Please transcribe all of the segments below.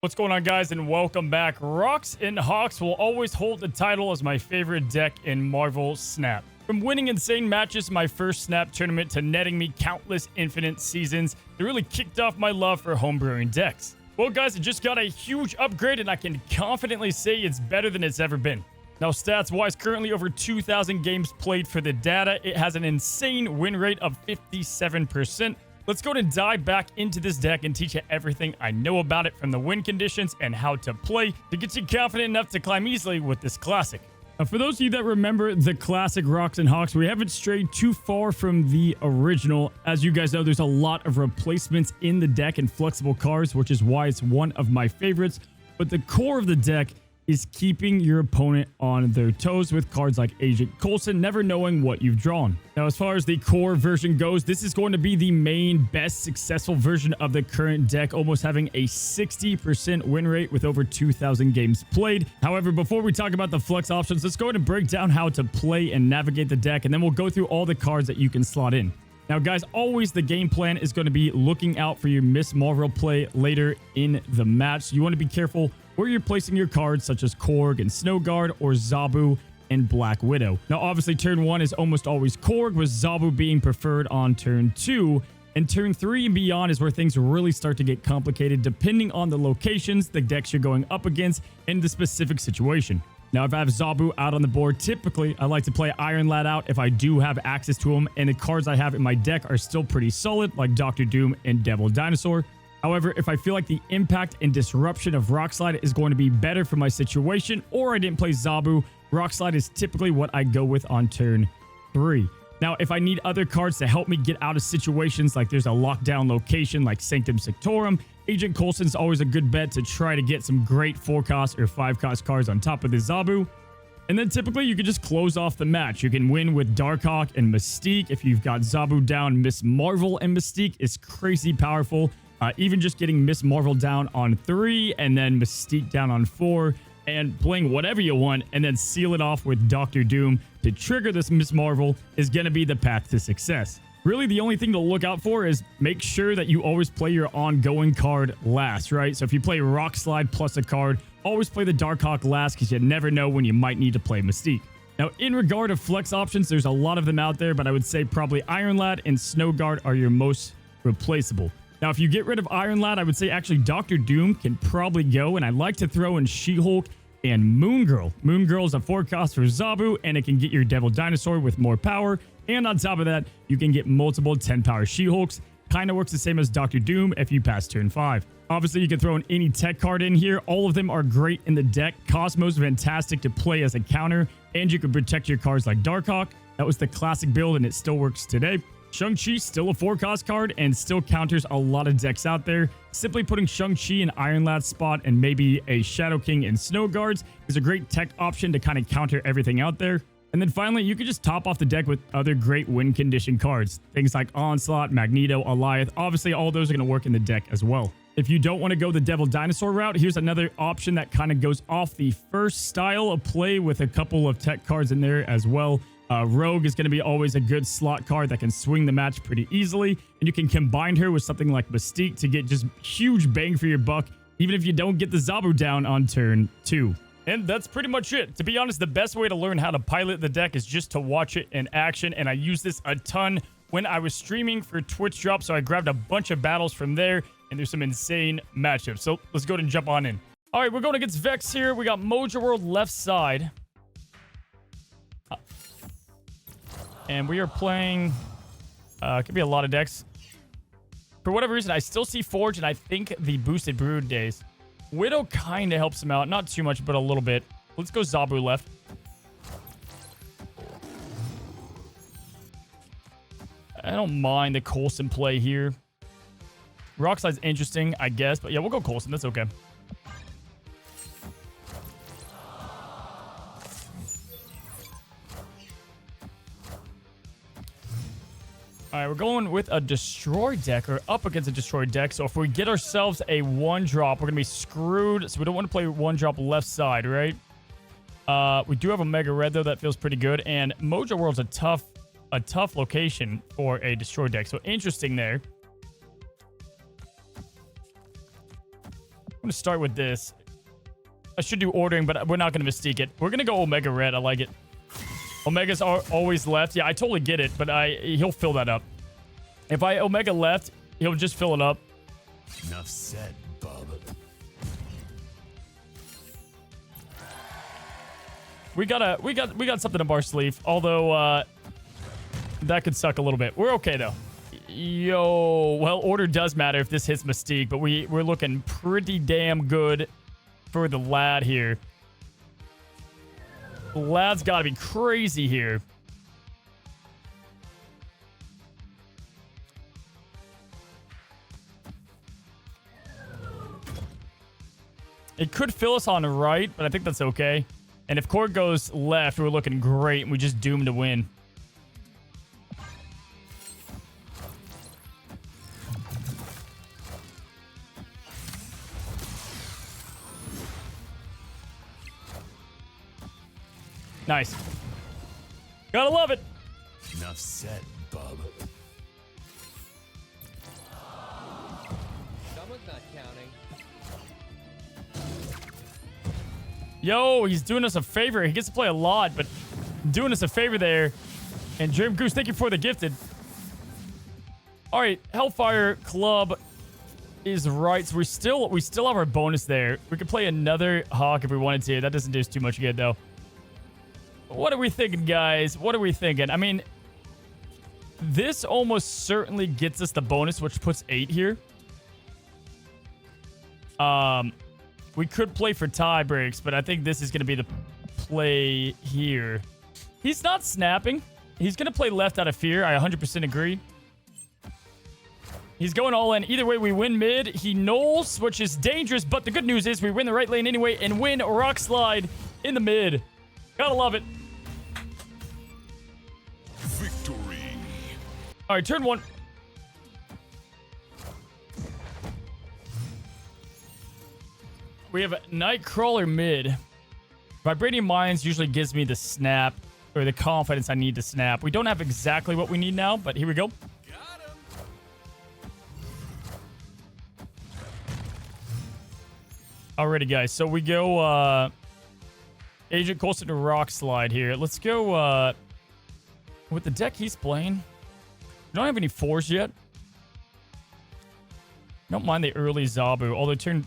What's going on, guys, and welcome back. Rocks and Hawks will always hold the title as my favorite deck in Marvel Snap. From winning insane matches in my first Snap tournament to netting me countless infinite seasons, it really kicked off my love for homebrewing decks. Well, guys, it just got a huge upgrade, and I can confidently say it's better than it's ever been. Now, stats-wise, currently over 2,000 games played for the data. It has an insane win rate of 57%. Let's go and dive back into this deck and teach you everything I know about it, from the win conditions and how to play, to get you confident enough to climb easily with this classic. Now, for those of you that remember the classic Rocks and Hawks, we haven't strayed too far from the original. As you guys know, there's a lot of replacements in the deck and flexible cards, which is why it's one of my favorites. But the core of the deck is keeping your opponent on their toes with cards like Agent Coulson, never knowing what you've drawn. Now, as far as the core version goes, this is going to be the main, best successful version of the current deck, almost having a 60% win rate with over 2,000 games played. However, before we talk about the flex options, let's go ahead and break down how to play and navigate the deck, and then we'll go through all the cards that you can slot in. Now, guys, always the game plan is going to be looking out for your Miss Marvel play later in the match. So you want to be careful where you're placing your cards, such as Korg and Snowguard, or Zabu and Black Widow. Now, obviously, turn 1 is almost always Korg, with Zabu being preferred on turn 2. And turn 3 and beyond is where things really start to get complicated, depending on the locations, the decks you're going up against, and the specific situation. Now, if I have Zabu out on the board, typically I like to play Iron Lad out if I do have access to him, and the cards I have in my deck are still pretty solid, like Dr. Doom and Devil Dinosaur. However, if I feel like the impact and disruption of Rock Slide is going to be better for my situation, or I didn't play Zabu, Rock Slide is typically what I go with on turn 3. Now, if I need other cards to help me get out of situations, like there's a lockdown location like Sanctum Sanctorum, Agent Coulson's always a good bet to try to get some great 4-cost or 5-cost cards on top of the Zabu. And then typically you can just close off the match. You can win with Darkhawk and Mystique. If you've got Zabu down, Miss Marvel and Mystique is crazy powerful. Even just getting Miss Marvel down on 3 and then Mystique down on 4 and playing whatever you want and then seal it off with Dr. Doom to trigger this Miss Marvel is going to be the path to success. Really, the only thing to look out for is make sure that you always play your ongoing card last, right? So if you play Rock Slide plus a card, always play the Darkhawk last, because you never know when you might need to play Mystique. Now, in regard to flex options, there's a lot of them out there, but I would say probably Iron Lad and Snowguard are your most replaceable. Now, if you get rid of Iron Lad, I would say actually Dr. Doom can probably go, and I like to throw in She-Hulk and Moon Girl. Moon Girl is a 4-cost for Zabu, and it can get your Devil Dinosaur with more power, and on top of that, you can get multiple 10-power She-Hulks. Kind of works the same as Dr. Doom if you pass turn 5. Obviously, you can throw in any tech card in here. All of them are great in the deck. Cosmo's fantastic to play as a counter, and you can protect your cards like Darkhawk. That was the classic build, and it still works today. Shang-Chi, still a 4-cost card and still counters a lot of decks out there. Simply putting Shang-Chi in Iron Lad's spot and maybe a Shadow King and Snow Guards is a great tech option to kind of counter everything out there. And then finally, you could just top off the deck with other great win condition cards. Things like Onslaught, Magneto, Alioth. Obviously, all those are going to work in the deck as well. If you don't want to go the Devil Dinosaur route, here's another option that kind of goes off the first style of play with a couple of tech cards in there as well. Rogue is going to be always a good slot card that can swing the match pretty easily, and you can combine her with something like Mystique to get just huge bang for your buck, even if you don't get the Zabu down on turn 2. And that's pretty much it. To be honest, the best way to learn how to pilot the deck is just to watch it in action, and I use this a ton when I was streaming for Twitch Drop, so I grabbed a bunch of battles from there, and there's some insane matchups. So let's go ahead and jump on in. All right, we're going against Vex here. We got Mojo World left side. And we are playing, could be a lot of decks. For whatever reason, I still see Forge, and I think the boosted Brood days. Widow kind of helps him out. Not too much, but a little bit. Let's go Zabu left. I don't mind the Coulson play here. Rock Slide's interesting, I guess. But yeah, we'll go Coulson. That's okay. All right, we're going with a Destroy deck, or up against a Destroy deck. So if we get ourselves a 1-drop, we're going to be screwed. So we don't want to play 1-drop left side, right? We do have a Mega Red, though. That feels pretty good. And Mojo World's a tough location for a Destroy deck. So interesting there. going to start with this. I should do ordering, but we're not going to mystique it. We're going to go Omega Red. I like it. Omegas are always left. Yeah, I totally get it, but he'll fill that up. If I Omega left, he'll just fill it up. Enough said, bub. We got something up our sleeve. Although that could suck a little bit. We're okay though. Yo, well, order does matter if this hits Mystique, but we're looking pretty damn good for the lad here. The lad's got to be crazy here. It could fill us on the right, but I think that's okay. And if Cord goes left, we're looking great, and we just doomed to win. Nice. Gotta love it. Enough said, bub. Someone's not counting. Yo, he's doing us a favor. He gets to play a lot, but doing us a favor there. And Dream Goose, thank you for the gifted. All right, Hellfire Club is right. So we still have our bonus there. We could play another Hawk if we wanted to. That doesn't do us too much good though. What are we thinking, guys? What are we thinking? I mean, this almost certainly gets us the bonus, which puts 8 here. We could play for tie breaks, but I think this is going to be the play here. He's not snapping. He's going to play left out of fear. I 100% agree. He's going all in. Either way, we win mid. He nulls, which is dangerous, but the good news is we win the right lane anyway and win Rock Slide in the mid. Gotta love it. Victory. All right, turn 1. We have a Nightcrawler mid. Vibranium Mines usually gives me the snap or the confidence I need to snap. We don't have exactly what we need now, but here we go. Got him. Alrighty, guys. So we go Agent Coulson to Rock Slide here. Let's go with the deck he's playing. We don't have any 4s yet. Don't mind the early Zabu, although turn...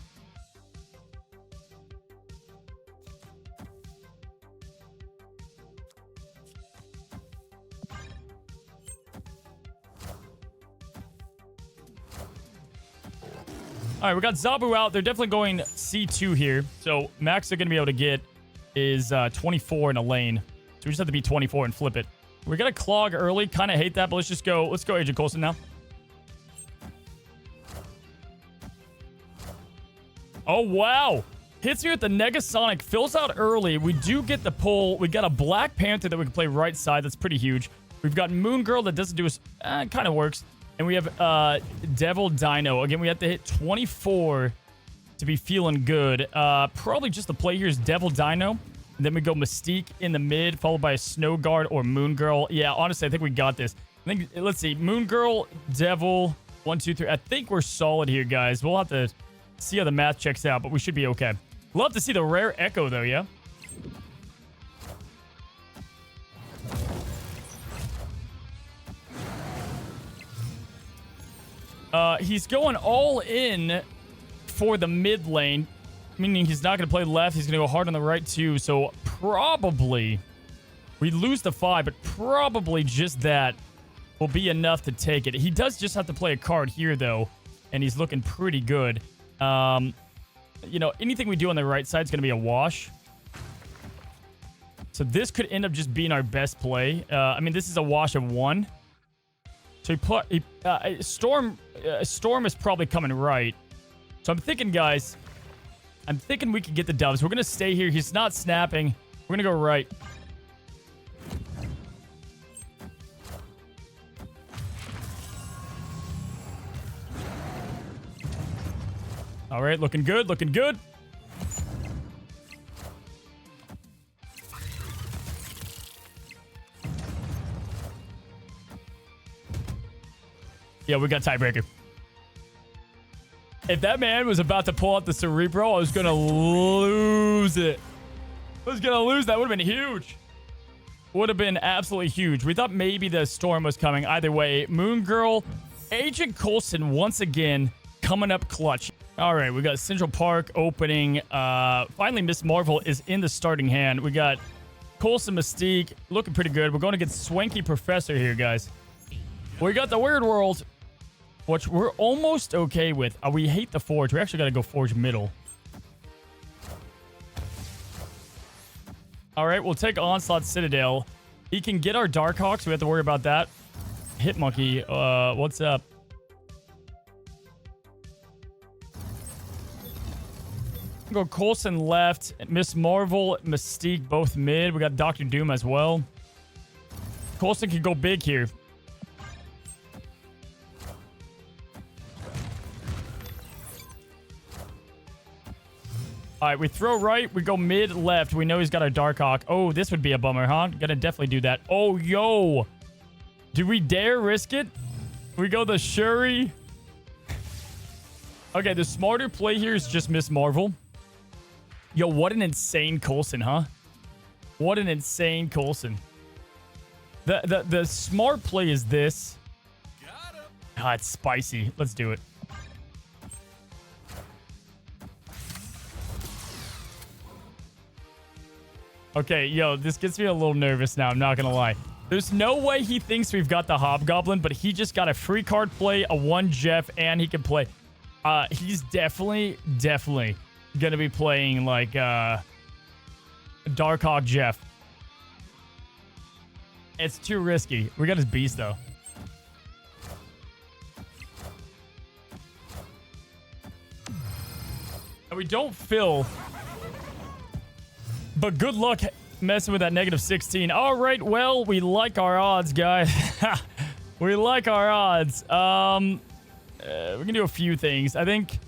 All right, we got Zabu out. They're definitely going C2 here. So max they're going to be able to get is 24 in a lane. So we just have to be 24 and flip it. We're going to clog early. Kind of hate that, but let's just go. Let's go Agent Coulson now. Oh, wow. Hits me with the Negasonic. Fills out early. We do get the pull. We got a Black Panther that we can play right side. That's pretty huge. We've got Moon Girl that doesn't do us... kind of works. And we have Devil Dino. Again, we have to hit 24 to be feeling good. Probably just the play here is Devil Dino. And then we go Mystique in the mid, followed by a Snow Guard or Moon Girl. Yeah, honestly, I think we got this. I think, let's see. Moon Girl, Devil, 1, 2, 3. I think we're solid here, guys. We'll have to see how the math checks out, but we should be okay. Love to see the rare Echo, though, yeah? He's going all in for the mid lane, meaning he's not going to play left. He's going to go hard on the right, too. So probably we lose the 5, but probably just that will be enough to take it. He does just have to play a card here, though, and he's looking pretty good. You know, anything we do on the right side is going to be a wash. So this could end up just being our best play. I mean, this is a wash of 1. So Storm is probably coming right. So I'm thinking, guys, we could get the doves. We're going to stay here. He's not snapping. We're going to go right. All right, looking good, looking good. Yeah, we got tiebreaker. If that man was about to pull out the Cerebral, I was going to lose it. I was going to lose. That would have been huge. Would have been absolutely huge. We thought maybe the storm was coming. Either way, Moon Girl, Agent Coulson once again coming up clutch. All right, we got Central Park opening. Finally, Miss Marvel is in the starting hand. We got Coulson Mystique looking pretty good. We're going to get Swanky Professor here, guys. We got the Weird World, which we're almost okay with. We hate the Forge. We actually got to go Forge middle. All right, we'll take Onslaught Citadel. He can get our Darkhawk, so we have to worry about that. Hitmonkey, what's up? Go Coulson left. Miss Marvel, Mystique, both mid. We got Dr. Doom as well. Coulson can go big here. All right, we throw right. We go mid left. We know he's got our Darkhawk. Oh, this would be a bummer, huh? Gonna definitely do that. Oh, yo. Do we dare risk it? We go the Shuri. Okay, the smarter play here is just Miss Marvel. Yo, what an insane Coulson, huh? What an insane Coulson. The smart play is this. Ah, it's spicy. Let's do it. Okay, yo, this gets me a little nervous now. I'm not gonna lie. There's no way he thinks we've got the Hobgoblin, but he just got a free card play, a 1 Jeff, and he can play. He's definitely gonna be playing like Darkhawk Jeff. It's too risky. We got his beast though. And we don't fill. But good luck messing with that -16. All right, well, we like our odds, guys. We like our odds. We can do a few things. I think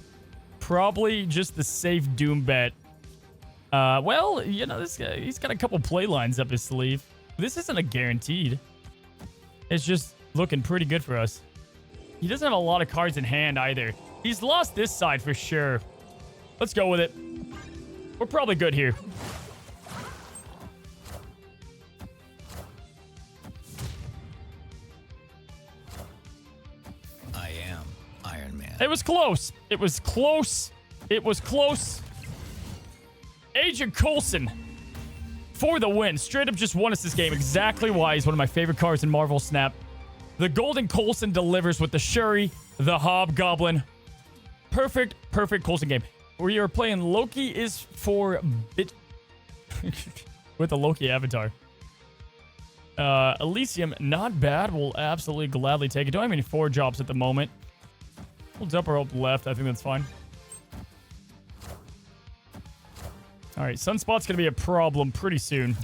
probably just the safe Doom bet. Well, you know, this guy, he's got a couple play lines up his sleeve. This isn't a guaranteed. It's just looking pretty good for us. He doesn't have a lot of cards in hand either. He's lost this side for sure. Let's go with it. We're probably good here. I am Iron Man. It was close. It was close. It was close. Agent Coulson for the win. Straight up just won us this game. Exactly why he's one of my favorite cards in Marvel Snap. The Golden Coulson delivers with the Shuri, the Hobgoblin. Perfect Coulson game. We are playing Loki is for bit with a Loki avatar. Elysium, not bad. We'll absolutely gladly take it. Don't have any 4 jobs at the moment. Hold up or up left. I think that's fine. All right, Sunspot's going to be a problem pretty soon.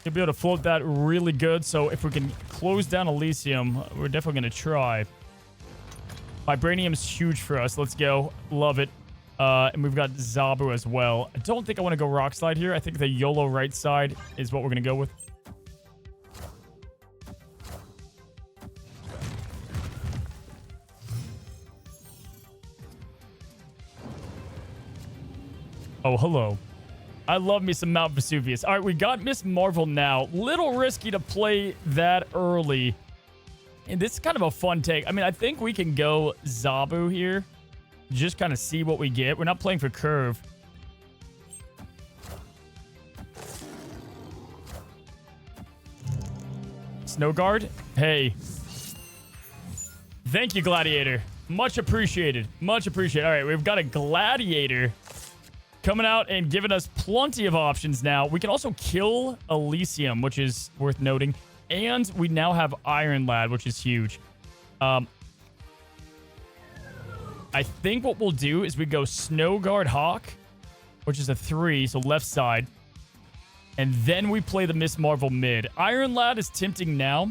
You'll be able to float that really good. So if we can close down Elysium, we're definitely going to try. Vibranium's huge for us. Let's go. Love it. And we've got Zabu as well. I don't think I want to go Rock Slide here. I think the YOLO right side is what we're going to go with. Oh, hello. I love me some Mount Vesuvius. All right, we got Miss Marvel now. Little risky to play that early. And this is kind of a fun take. I mean, I think we can go Zabu here. Just kind of see what we get. We're not playing for curve. Snow Guard? Hey. Thank you, Gladiator. Much appreciated. Much appreciated. All right, we've got a Gladiator coming out and giving us plenty of options now. We can also kill Elysium, which is worth noting. And we now have Iron Lad, which is huge. I think what we'll do is we go Snow Guard Hawk, which is a 3, so left side. And then we play the Miss Marvel mid. Iron Lad is tempting now.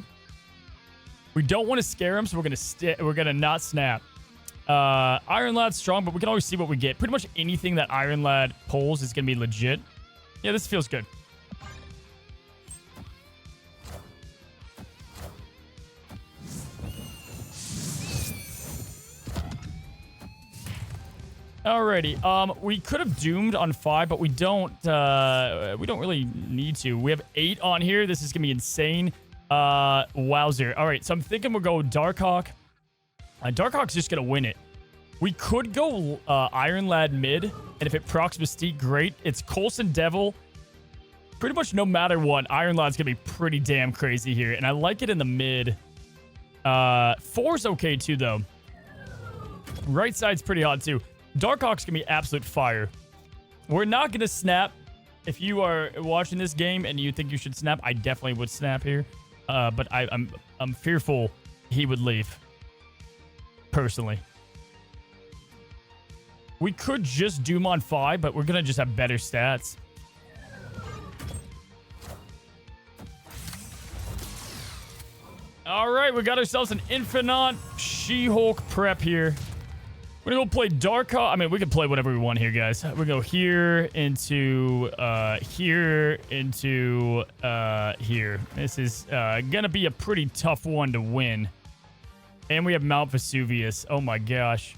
We don't want to scare him, so we're gonna not snap. Iron Lad's strong, but we can always see what we get. Pretty much anything that Iron Lad pulls is gonna be legit. Yeah, this feels good. Alrighty. We could have doomed on 5, but we don't really need to. We have 8 on here. This is gonna be insane. Wowzer. Alright, so I'm thinking we'll go Darkhawk. Darkhawk's just gonna win it. We could go Iron Lad mid, and if it procs Mystique, great. It's Coulson Devil. Pretty much no matter what, Iron Lad's gonna be pretty damn crazy here, and I like it in the mid. 4's okay too, though. Right side's pretty hot too. Darkhawk's gonna be absolute fire. We're not gonna snap. If you are watching this game and you think you should snap, I definitely would snap here. But I'm fearful he would leave. Personally. We could just doom on 5, but we're gonna just have better stats. Alright, we got ourselves an Infinite She-Hulk prep here. We're gonna go play Darkhawk. I mean, we can play whatever we want here, guys. We go here into here into here. This is gonna be a pretty tough one to win. And we have Mount Vesuvius. Oh my gosh.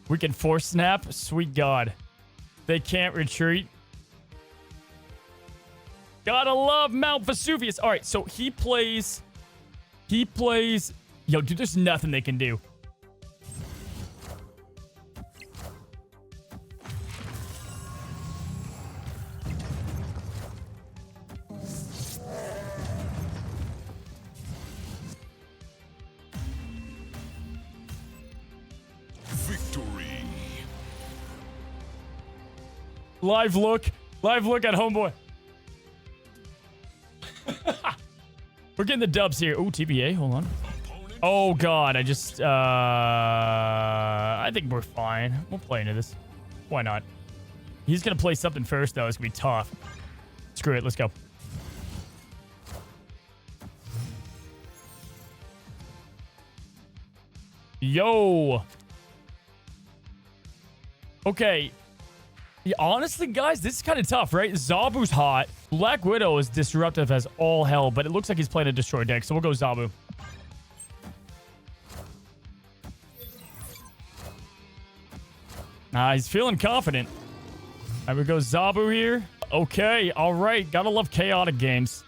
We can force snap. Sweet God. They can't retreat. Gotta love Mount Vesuvius. All right, so he plays. Yo, dude, there's nothing they can do. Live look at homeboy. We're getting the dubs here. Oh, TBA, hold on. Oh God, I think we're fine. We'll play into this. Why not? He's gonna play something first though. It's gonna be tough. Screw it, let's go. Yo. Okay. Yeah, honestly, guys, this is kind of tough, right? Zabu's hot. Black Widow is disruptive as all hell, but it looks like he's playing a destroy deck, so we'll go Zabu. He's feeling confident. All right, we go Zabu here. Okay, all right. Gotta love chaotic games.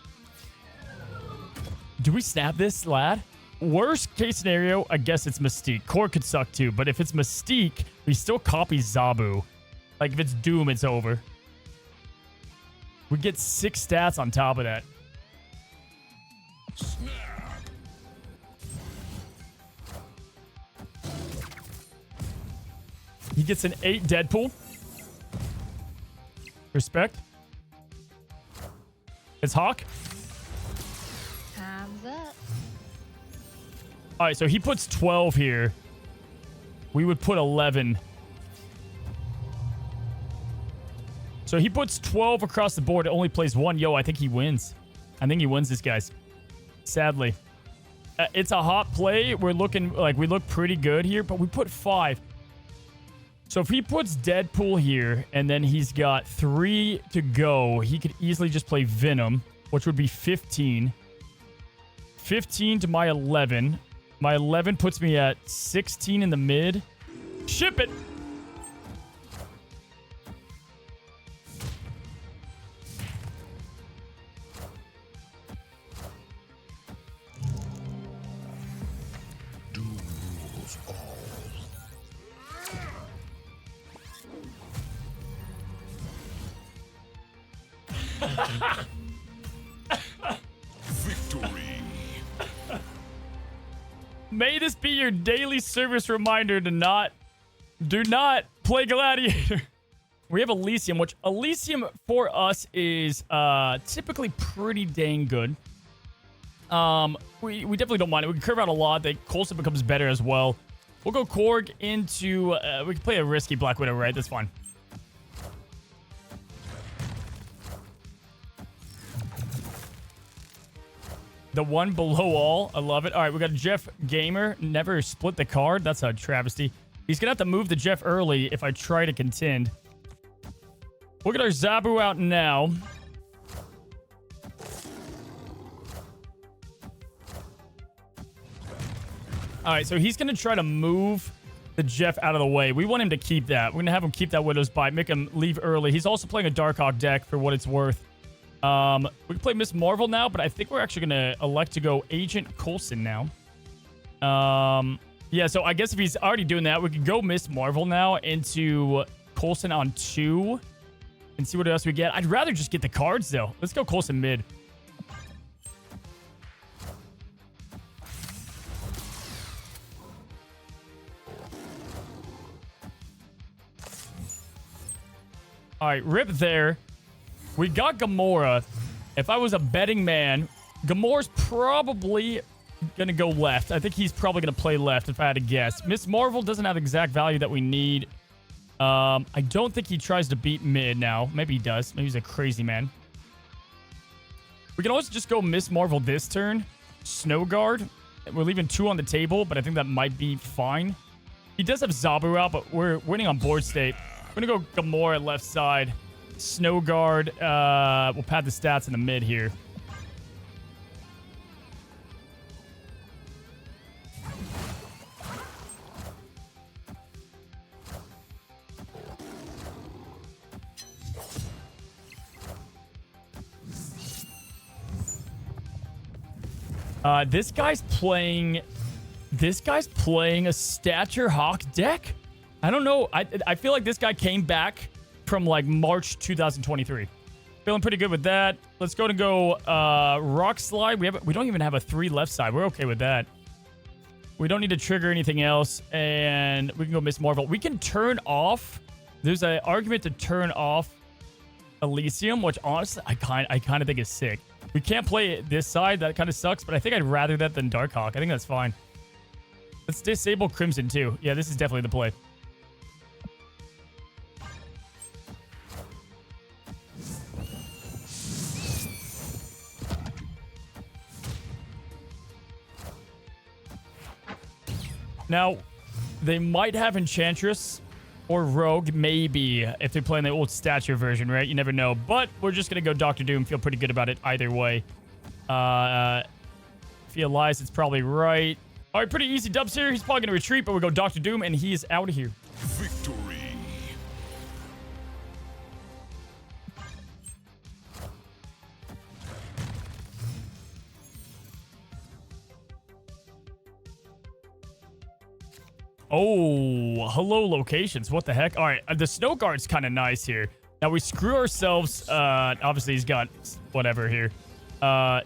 Do we snap this, lad? Worst case scenario, I guess it's Mystique. Core could suck too, but if it's Mystique, we still copy Zabu. Like, if it's Doom, it's over. We get 6 stats on top of that. Snap. He gets an 8 Deadpool. Respect. It's Hawk. Time's up. All right, so he puts 12 here. We would put 11. So he puts 12 across the board. It only plays 1. Yo, I think he wins. I think he wins this, guys. Sadly. It's a hot play. We're looking like we look pretty good here, but we put 5. So if he puts Deadpool here, and then he's got 3 to go, he could easily just play Venom, which would be 15. 15 to my 11. My 11 puts me at 16 in the mid. Ship it! Victory. May this be your daily service reminder to do not play Gladiator. We have Elysium, which Elysium for us is typically pretty dang good. We definitely don't mind it. We can curve out a lot. The Coulson becomes better as well. We'll go Korg into we can play a risky Black Widow, right? That's fine. The one below all. I love it. All right, we got Jeff Gamer. Never split the card. That's a travesty. He's going to have to move the Jeff early if I try to contend. We'll get our Zabu out now. All right, so he's going to try to move the Jeff out of the way. We want him to keep that. We're going to have him keep that Widow's Bite, make him leave early. He's also playing a Darkhawk deck for what it's worth. We can play Miss Marvel now, but I think we're actually going to elect to go Agent Coulson now. Yeah, so I guess if he's already doing that, we could go Miss Marvel now into Coulson on 2 and see what else we get. I'd rather just get the cards, though. Let's go Coulson mid. All right, rip there. We got Gamora. If I was a betting man, Gamora's probably going to go left. I think he's probably going to play left if I had to guess. Miss Marvel doesn't have the exact value that we need. I don't think he tries to beat mid now. Maybe he does. Maybe he's a crazy man. We can also just go Miss Marvel this turn. Snow Guard. We're leaving 2 on the table, but I think that might be fine. He does have Zabu out, but we're winning on board state. We're going to go Gamora left side. Snow Guard. We'll pad the stats in the mid here. This guy's playing a Stature Hawk deck. I don't know. I feel like this guy came back from like March 2023. Feeling pretty good with that. Let's go Rock Slide. We don't even have a 3 left side. We're okay with that. We don't need to trigger anything else, and we can go Miss Marvel. We can turn off. There's an argument to turn off Elysium, which honestly I kind of think is sick. We can't play it this side. That kind of sucks, but I think I'd rather that than Darkhawk. I think that's fine. Let's disable Crimson too. Yeah, this is definitely the play. Now, they might have Enchantress or Rogue, maybe, if they're playing the old Stature version, right? You never know. But we're just going to go Dr. Doom. Feel pretty good about it either way. If he lies, it's probably right. All right, pretty easy dubs here. He's probably going to retreat, but we'll go Dr. Doom, and he is out of here. Victory. Oh, hello locations. What the heck? All right, the Snow Guard's kind of nice here. Now we screw ourselves. Obviously he's got whatever here. Yeah,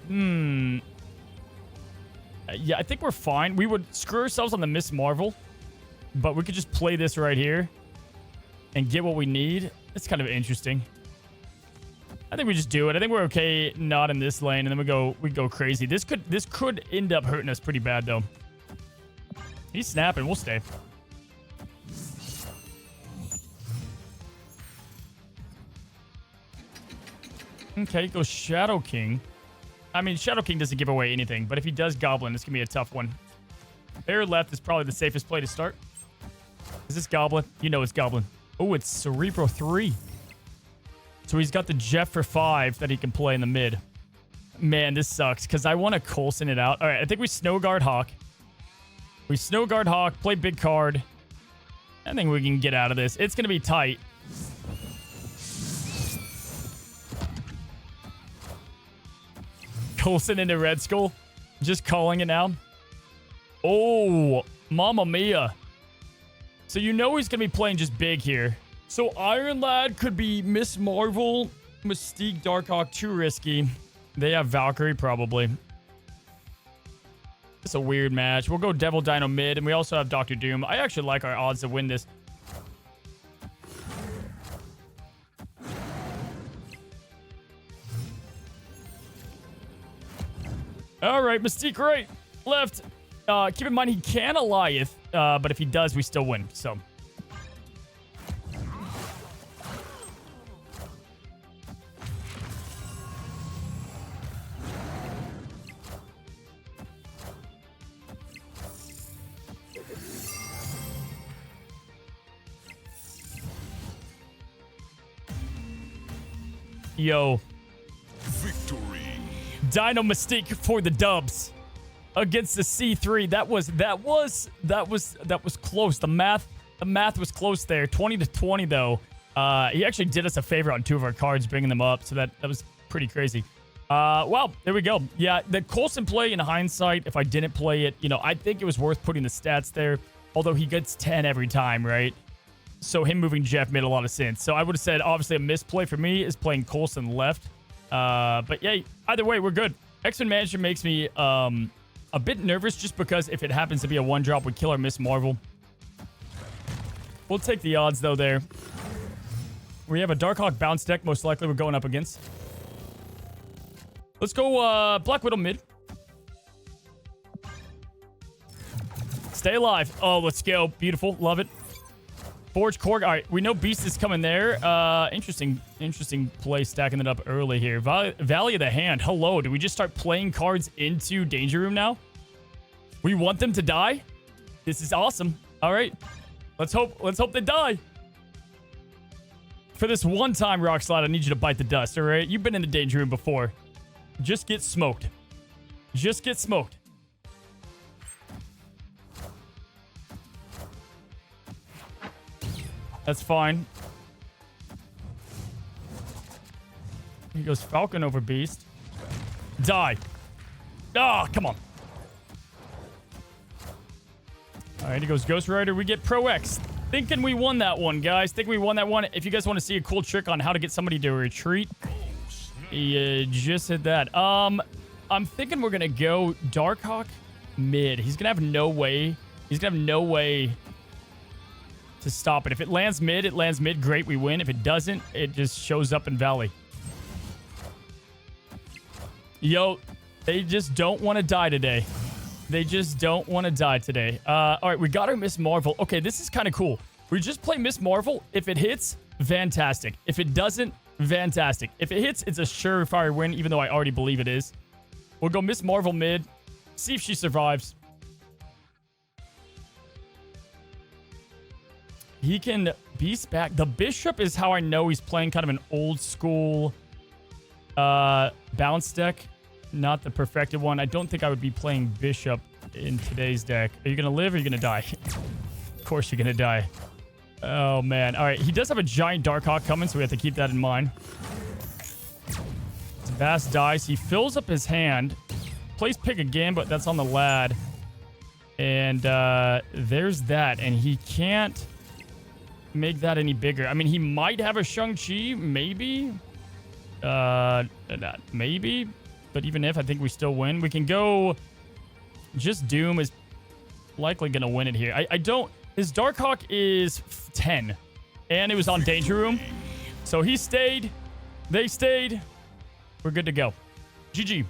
I think we're fine. We would screw ourselves on the Miss Marvel, but we could just play this right here and get what we need. It's kind of interesting. I think we just do it. I think we're okay not in this lane, and then we go crazy. This could end up hurting us pretty bad though. He's snapping. We'll stay. Okay, goes Shadow King. I mean, Shadow King doesn't give away anything, but if he does Goblin, it's going to be a tough one. Bear left is probably the safest play to start. Is this Goblin? You know it's Goblin. Oh, it's Cerebral 3. So he's got the Jeff for 5 that he can play in the mid. Man, this sucks because I want to Coulson it out. All right, I think we Snow Guard Hawk. We Snow Guard Hawk, play big card. I think we can get out of this. It's going to be tight. Coulson into Red Skull. Just calling it now. Oh, Mamma Mia. So you know he's going to be playing just big here. So Iron Lad could be Miss Marvel, Mystique, Darkhawk, too risky. They have Valkyrie probably. It's a weird match. We'll go Devil Dino mid, and we also have Dr. Doom. I actually like our odds to win this. All right, Mystique right, left. Keep in mind he can Goliath, but if he does, we still win. So. Yo. Victory. Dino Mystique for the dubs. against the C3. That was close. The math was close there. 20-20 though. He actually did us a favor on 2 of our cards, bringing them up. So that was pretty crazy. Well, there we go. Yeah, the Coulson play in hindsight, if I didn't play it, I think it was worth putting the stats there. Although he gets 10 every time, right? So him moving Jeff made a lot of sense. So I would have said, obviously, a misplay for me is playing Coulson left. But yeah, either way, we're good. X-Men Manager makes me a bit nervous just because if it happens to be a 1-drop, we kill our Miss Marvel. We'll take the odds, though, there. We have a Darkhawk bounce deck, most likely we're going up against. Let's go Black Widow mid. Stay alive. Oh, let's go. Beautiful. Love it. Forge Korg. All right, we know Beast is coming there. Interesting play, stacking it up early here. Valley of the Hand. Hello. Do we just start playing cards into Danger Room now? We want them to die? This is awesome. All right. Let's hope they die. For this one time, Rockslide, I need you to bite the dust, all right? You've been in the Danger Room before. Just get smoked. Just get smoked. That's fine. He goes Falcon over Beast. Die. Ah, come on. All right, he goes Ghost Rider. We get Pro X. Thinking we won that one, guys. Think we won that one. If you guys want to see a cool trick on how to get somebody to retreat, he just hit that. I'm thinking we're going to go Darkhawk mid. He's going to have no way. He's going to have no way to stop it. If it lands mid, it lands mid. Great, we win. If it doesn't, it just shows up in Valley. Yo, they just don't want to die today. They just don't want to die today. All right, we got our Miss Marvel. Okay, this is kind of cool. We just play Miss Marvel. If it hits, fantastic. If it doesn't, fantastic. If it hits, it's a surefire win, even though I already believe it is. We'll go Miss Marvel mid. See if she survives. He can Beast back. The Bishop is how I know he's playing kind of an old school bounce deck. Not the perfected one. I don't think I would be playing Bishop in today's deck. Are you going to live or are you going to die? Of course you're going to die. Oh, man. All right. He does have a giant Darkhawk coming, so we have to keep that in mind. Vast dies. He fills up his hand. Plays Pig again, but that's on the lad. And there's that. And he can't make that any bigger. I mean, he might have a Shang-Chi. Maybe. Maybe. But even if, I think we still win. We can go... Just Doom is likely going to win it here. I don't... His Darkhawk is 10. And it was on Danger Room. So he stayed. They stayed. We're good to go. GG.